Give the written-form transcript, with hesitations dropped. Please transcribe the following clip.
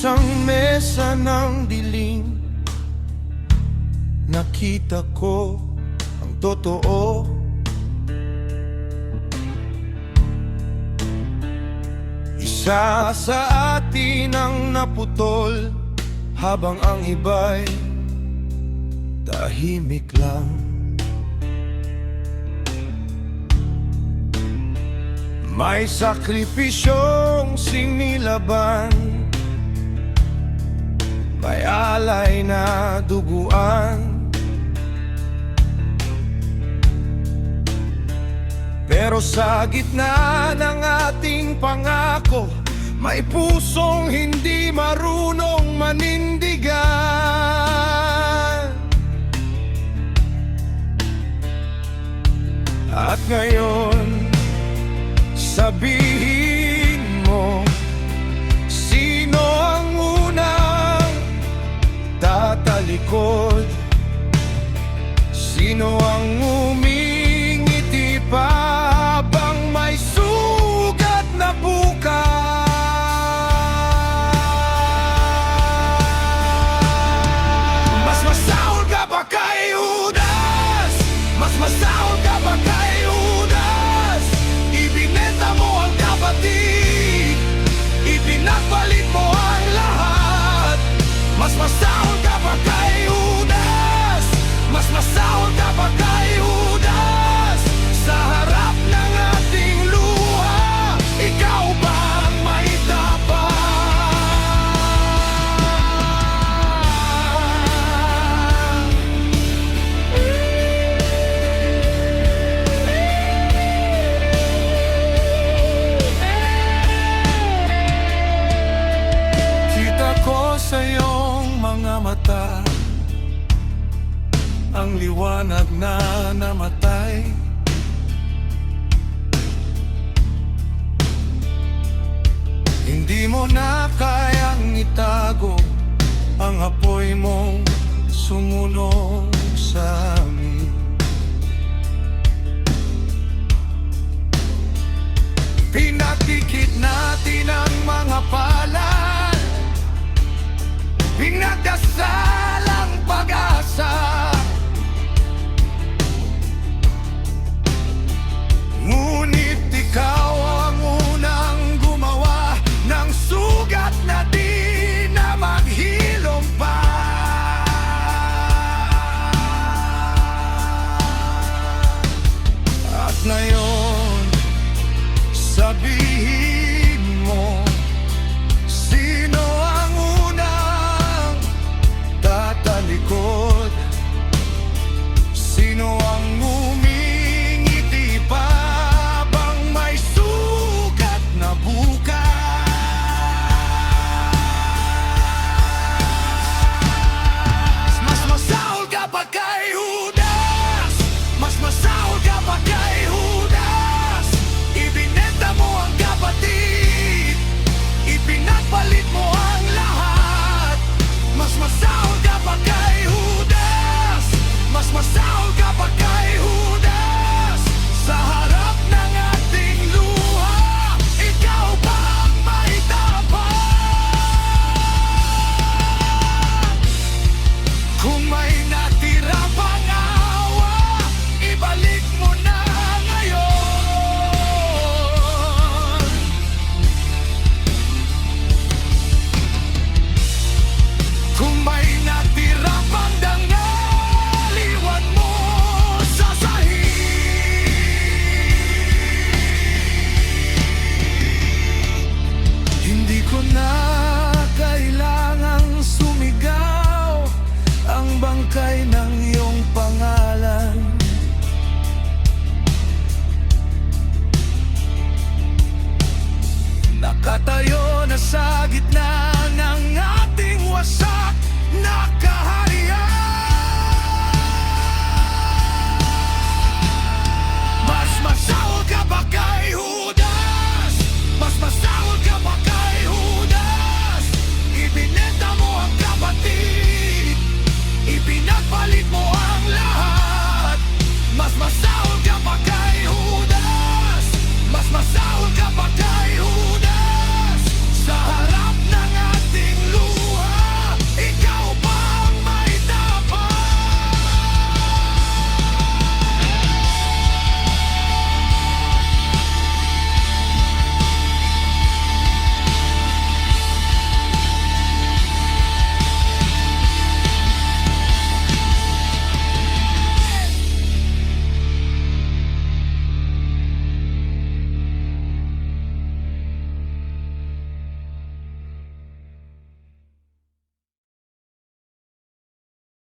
isang mesa ng dilim, nakita ko ang totoo. Isa sa atin ang naputol, habang ang iba'y tahimik lang. May sakripisyong sinilaban, may alay na duguan. Pero sa gitna ng ating pangako, may pusong hindi marunong manindigan. At ngayon, sabihin mo, sino ang unang tatalikod? Sino ang umingiti pa habang may sugat na bukas? Mas masahol ka ba kay Judas? Mas masahol ka ba kay Judas? Ibinenta mo ang kapatid, ipinagpalit mo ang lahat. Mas masahol ka ba kay Judas? Mas masahol ka ba kay Judas? Sa harap ng ating luha, ikaw ba ang may tapang? Kita ko sa iyong mga mata ang liwanag na namatay. Hindi mo na kayang itago ang apoy mong sumunod.